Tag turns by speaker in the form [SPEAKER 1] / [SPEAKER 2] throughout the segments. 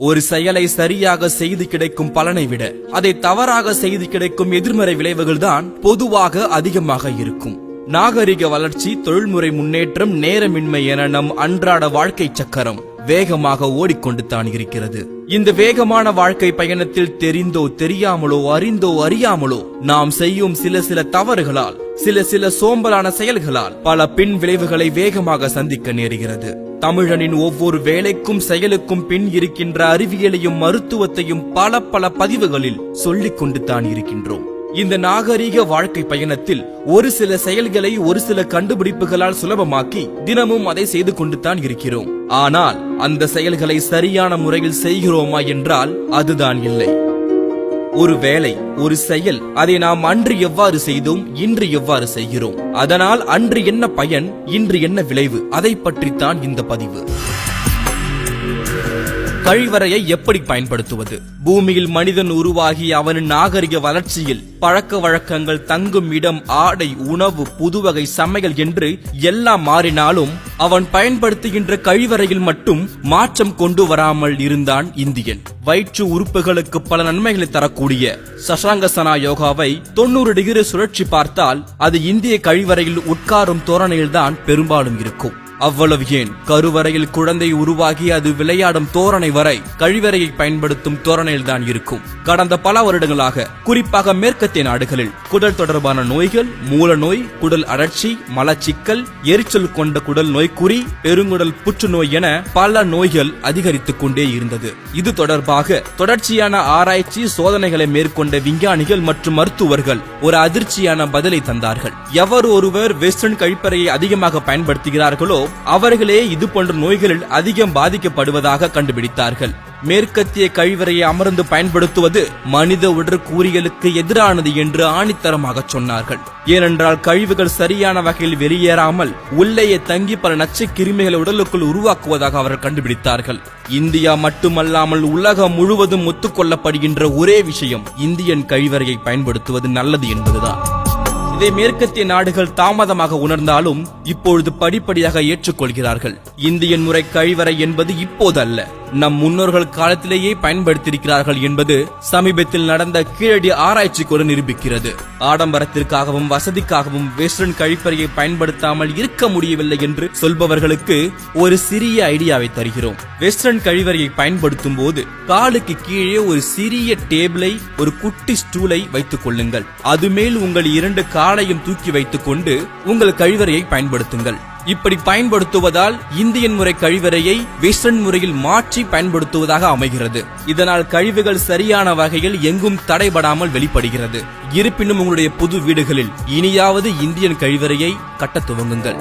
[SPEAKER 1] ஒரு செயலை சரியாக செய்து கிடைக்கும் பலனை விட அதை தவறாக செய்து கிடைக்கும் எதிர்மறை விளைவுகள் தான் பொதுவாக அதிகமாக இருக்கும். நாகரிக வளர்ச்சி, தொழில்முறை முன்னேற்றம், நேரமின்மை என நம் அன்றாட வாழ்க்கை சக்கரம் வேகமாக ஓடிக்கொண்டு தான் இருக்கிறது. இந்த வேகமான வாழ்க்கை பயணத்தில் தெரிந்தோ தெரியாமலோ, அறிந்தோ அறியாமலோ நாம் செய்யும் சில தவறுகளால், சில சோம்பலான செயல்களால் பல பின் விளைவுகளை வேகமாக சந்திக்க நேருகிறது. தமிழனின் ஒவ்வொரு வேலைக்கும் செயலுக்கும் பின் இருக்கின்ற அறிவியலையும் மருத்துவத்தையும் பல பதிவுகளில் சொல்லிக் கொண்டு தான் இருக்கின்றோம். இந்த நாகரீக வாழ்க்கை பயணத்தில் ஒரு சில செயல்களை ஒரு சில கண்டுபிடிப்புகளால் சுலபமாக்கி தினமும் அதை செய்து கொண்டு தான் இருக்கிறோம். ஆனால் அந்த செயல்களை சரியான முறையில் செய்கிறோமா என்றால் அதுதான் இல்லை. ஒரு வேலை, ஒரு செயல், அதை நாம் அன்று எவ்வாறு செய்தோம், இன்று எவ்வாறு செய்கிறோம், அதனால் அன்று என்ன பயன், இன்று என்ன விளைவு, அதை பற்றித்தான் இந்த பதிவு. கழிவறையை எப்படி பயன்படுத்துவது? பூமியில் மனிதன் உருவாகி அவனின் நாகரிக வளர்ச்சியில் பழக்க வழக்கங்கள், தங்கும் இடம், ஆடை, உணவு, புதுவகை சமையல் என்று எல்லாம் மாறினாலும் அவன் பயன்படுத்துகின்ற கழிவறையில் மட்டும் மாற்றம் கொண்டு வராமல் இருந்தான் இந்தியன். வயிற்று உறுப்புகளுக்கு பல நன்மைகளை தரக்கூடிய சசாங்கசனா யோகாவை 90 டிகிரி சுழற்சி பார்த்தால் அது இந்திய கழிவறையில் உட்காரும் தோரணையில்தான் பெரும்பாலும் இருக்கும். அவ்வளவு ஏன், கருவறையில் குழந்தை உருவாகி அது விளையாடும் தோரணை வரை கழிவறையை பயன்படுத்தும் தோரணையில் தான் இருக்கும். கடந்த பல வருடங்களாக குறிப்பாக மேற்கத்திய நாடுகளில் குடல் தொடர்பான நோய்கள், மூல நோய், குடல் அழற்சி, மலச்சிக்கல், எரிச்சல் கொண்ட குடல் நோய்க்குறி, பெருங்குடல் புற்றுநோய் என பல நோய்கள் அதிகரித்துக் கொண்டே இருந்தது. இது தொடர்பாக தொடர்ச்சியான ஆராய்ச்சி சோதனைகளை மேற்கொண்ட விஞ்ஞானிகள் மற்றும் மருத்துவர்கள் ஒரு அதிர்ச்சியான பதிலை தந்தார்கள். எவர் ஒருவர் வெஸ்டர்ன் கழிப்பறையை அதிகமாக பயன்படுத்துகிறார்களோ அவர்களே இது போன்ற நோய்களில் அதிகம் பாதிக்கப்படுவதாக கண்டுபிடித்தார்கள். மேற்கத்திய கழிவறையை அமர்ந்து பயன்படுத்துவது மனித உடற்கூறியலுக்கு எதிரானது என்று ஆணித்தரமாக சொன்னார்கள். ஏனென்றால் கழிவுகள் சரியான வகையில் வெளியேறாமல் உள்ளேயே தங்கி பல நச்சு கிருமிகளை உடலுக்குள் உருவாக்குவதாக அவர்கள் கண்டுபிடித்தார்கள். இந்தியா மட்டுமல்லாமல் உலகம் முழுவதும் ஒத்துக்கொள்ளப்படுகின்ற ஒரே விஷயம் இந்தியன் கழிவறையை பயன்படுத்துவது நல்லது என்பதுதான். இதை மேற்கத்திய நாடுகள் தாமதமாக உணர்ந்தாலும் இப்பொழுது படிப்படியாக ஏற்றுக்கொள்கிறார்கள். இந்தியன் முறை கழிவறை என்பது இப்போது அல்ல, நம் முன்னோர்கள் காலத்திலேயே பயன்படுத்தியிருக்கிறார்கள் என்பது சமீபத்தில் நடந்த கீழடி ஆராய்ச்சி கூட நிரூபிக்கிறது. ஆடம்பரத்திற்காகவும் வசதிக்காகவும் வெஸ்டர்ன் கழிப்பறையை பயன்படுத்தாமல் இருக்க முடியவில்லை என்று சொல்பவர்களுக்கு ஒரு சிறிய ஐடியாவை தருகிறோம். வெஸ்டர்ன் கழிவறையை பயன்படுத்தும் போது காலுக்கு கீழே ஒரு சிறிய டேபிளை, ஒரு குட்டி ஸ்டூலை வைத்துக் கொள்ளுங்கள். அது மேல் உங்கள் 2 காலையும் தூக்கி வைத்துக் கொண்டு உங்கள் கழிவறையை பயன்படுத்துங்கள். இப்படி பயன்படுத்துவதால் இந்தியன் முறை கழிவறையை வெஸ்டர்ன் முறையில் மாற்றி பயன்படுத்துவதாக அமைகிறது. இதனால் கழிவுகள் சரியான வகையில் எங்கும் தடைபடாமல் வெளிப்படுகிறது. இருப்பினும் உங்களுடைய புது வீடுகளில் இனியாவது இந்தியன் கழிவறையை கட்டத் துவங்குங்கள்.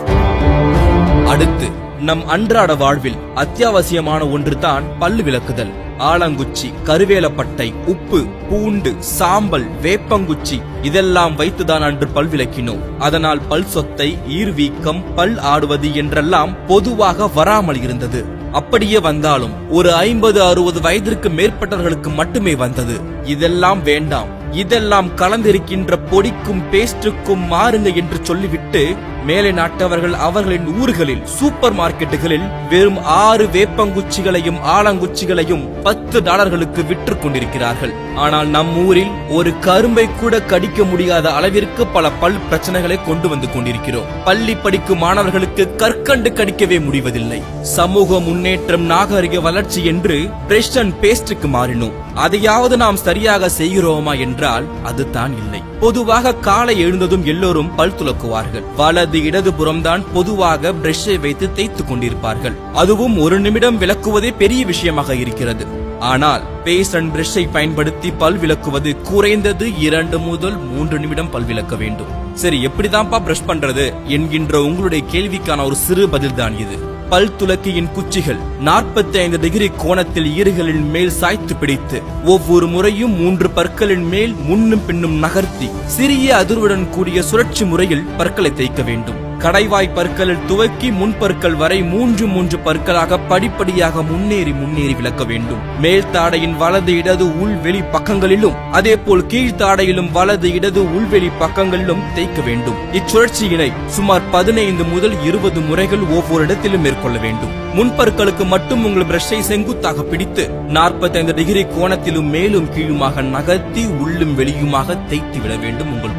[SPEAKER 1] அடுத்து, நம் அன்றாட வாழ்வில் அத்தியாவசியமான ஒன்று தான் பல்லு விளக்குதல். ஆலங்குச்சி, கருவேலப்பட்டை, உப்பு, பூண்டு, சாம்பல், வேப்பங்குச்சி இதெல்லாம் வைத்துதான் அன்று பல் விளக்கினோம். அதனால் பல் சொத்தை, ஈர்வீக்கம், பல் ஆடுவது என்றெல்லாம் பொதுவாக வராமல் இருந்தது. அப்படியே வந்தாலும் ஒரு 50-60 வயதிற்கு மேற்பட்டவர்களுக்கு மட்டுமே வந்தது. இதெல்லாம் வேண்டாம், இதெல்லாம் கலந்திருக்கின்ற பொடிக்கும் பேஸ்டுக்கும் மாறுங்க என்று சொல்லிவிட்டு மேலை நாட்டவர்கள் அவர்களின் ஊர்களில் சூப்பர் மார்க்கெட்டுகளில் வெறும் 6 வேப்பங்குச்சிகளையும் ஆலங்குச்சிகளையும் $10 விற்று கொண்டிருக்கிறார்கள். ஆனால் நம் ஊரில் ஒரு கரும்பை கூட கடிக்க முடியாத அளவிற்கு பல பல் பிரச்சனைகளை கொண்டு வந்து கொண்டிருக்கிறோம். பள்ளி படிக்கும் மாணவர்களுக்கு கற்கண்டு கடிக்கவே முடிவதில்லை. சமூக முன்னேற்றம், நாகரிக வளர்ச்சி என்று பிரஷ் அண்ட் பேஸ்டுக்கு மாறினோம். அதையாவது நாம் சரியாக செய்கிறோமா என்றால் அதுதான் இல்லை. பொதுவாக காலை எழுந்ததும் எல்லோரும் பல் துலக்குவார்கள். வலது இடது புறம்தான் பொதுவாக பிரஷை வைத்து தேய்த்து கொண்டிருப்பார்கள். அதுவும் 1 நிமிடம் விளக்குவதே பெரிய விஷயமாக இருக்கிறது. ஆனால் பேஸ்ட் அண்ட் பிரஷை பயன்படுத்தி பல் விளக்குவது குறைந்தது 2 முதல் 3 நிமிடம் பல் விளக்க வேண்டும். சரி, எப்படிதான்ப்பா பிரஷ் பண்றது என்கின்ற உங்களுடைய கேள்விக்கான ஒரு சிறு பதில் தான் இது. பல் துலக்கியின் குச்சிகள் 45 டிகிரி கோணத்தில் ஈறுகளின் மேல் சாய்த்து பிடித்து ஒவ்வொரு முறையும் 3 பற்களின் மேல் முன்னும் பின்னும் நகர்த்தி சிறிய அதிர்வுடன் கூடிய சுழற்சி முறையில் பற்களை தேய்க்க வேண்டும். கடைவாய் பற்களில் துவக்கி முன்பற்கள் வரை 3 பற்களாக படிப்படியாக முன்னேறி விளக்க வேண்டும். மேல் தாடையின் வலது இடது உள்வெளி பக்கங்களிலும் அதேபோல் கீழ்த்தாடையிலும் வலது இடது உள்வெளி பக்கங்களிலும் தேய்க்க வேண்டும். இச்சுழற்சியினை சுமார் 15 முதல் 20 முறைகள் ஒவ்வொரு இடத்திலும் மேற்கொள்ள வேண்டும். முன்பற்களுக்கு மட்டும் உங்கள் பிரஷை செங்குத்தாக பிடித்து 45 டிகிரி கோணத்திலும் மேலும் கீழுமாக நகர்த்தி உள்ளும் வெளியுமாக தேய்த்து விட வேண்டும். உங்கள்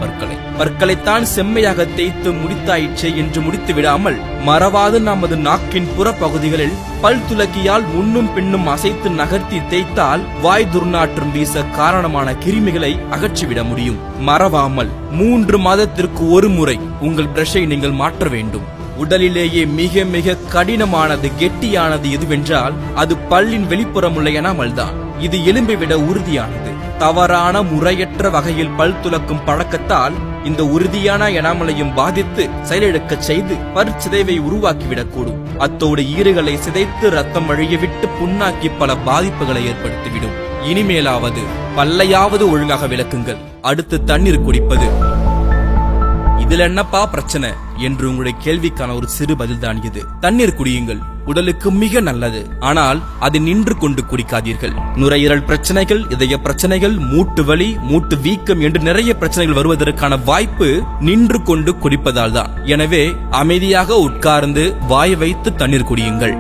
[SPEAKER 1] பற்களைத்தான் செம்மையாக தேய்த்து முடித்தாயிற்றே என்று முடித்து விடாமல் மறவாது நமது நாக்கின் புற பகுதிகளில் பல் துலக்கியால் முன்னும் பின்னும் அசைத்து நகர்த்தி தேய்த்தால் வாய் துர்நாற்றம் வீச காரணமான கிருமிகளை அகற்றிவிட முடியும். மறவாமல் 3 மாதத்திற்கு ஒரு முறை உங்கள் பிரஷை நீங்கள் மாற்ற வேண்டும். உடலிலேயே மிக மிக கடினமானது கெட்டியானது எதுவென்றால் அது பல்லின் வெளிப்புறம் உள்ள எனாமல் தான். இது எலும்பை விட உறுதியானது. தவறான முறையற்ற வகையில் பல் துலக்கும் பழக்கத்தால் இந்த உறுதியான எனாமலையும் பாதித்து செயலிழக்கச் செய்து பற்சிதைவை உருவாக்கிவிடக்கூடும். அத்தோடு ஈறுகளை சிதைத்து ரத்தம் வழிய விட்டு புண்ணாக்கி பல பாதிப்புகளை ஏற்படுத்திவிடும். இனிமேலாவது பல்லையாவது ஒழுங்காக விளக்குங்கள். அடுத்து தண்ணீர் குடிப்பது. இதுல என்னப்பா பிரச்சனை என்று உங்களுடைய கேள்விக்கான ஒரு சிறு பதில்தான் இது. தண்ணீர் குடியுங்கள், உடலுக்கு மிக நல்லது. ஆனால் அது நின்று கொண்டு குடிக்காதீர்கள். நுரையீரல் பிரச்சனைகள், இதய பிரச்சனைகள், மூட்டு வலி, மூட்டு வீக்கம் என்று நிறைய பிரச்சனைகள் வருவதற்கான வாய்ப்பு நின்று கொண்டு குடிப்பதால் தான். எனவே அமைதியாக உட்கார்ந்து வாய் வைத்து தண்ணீர் குடியுங்கள்.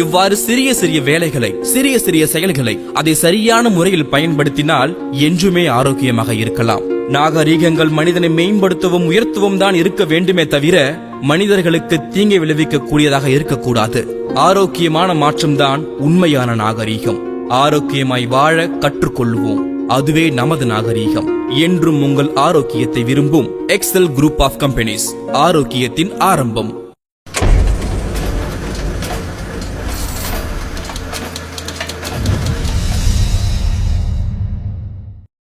[SPEAKER 1] இவ்வாறு சிறிய சிறிய வேலைகளை, சிறிய சிறிய செயல்களை அதை சரியான முறையில் பயன்படுத்தினால் என்றுமே ஆரோக்கியமாக இருக்கலாம். நாகரீகங்கள் மனிதனை மேம்படுத்தவும் உயர்த்தவும் தான் இருக்க வேண்டுமே தவிர மனிதர்களுக்கு தீங்கை விளைவிக்க கூடியதாக இருக்கக்கூடாது. ஆரோக்கியமான மாற்றம்தான் உண்மையான நாகரீகம். ஆரோக்கியமாய் வாழ கற்றுக்கொள்வோம். அதுவே நமது நாகரீகம். என்றும் உங்கள் ஆரோக்கியத்தை விரும்பும் எக்ஸல் குரூப் ஆஃப் கம்பெனிஸ். ஆரோக்கியத்தின் ஆரம்பம்.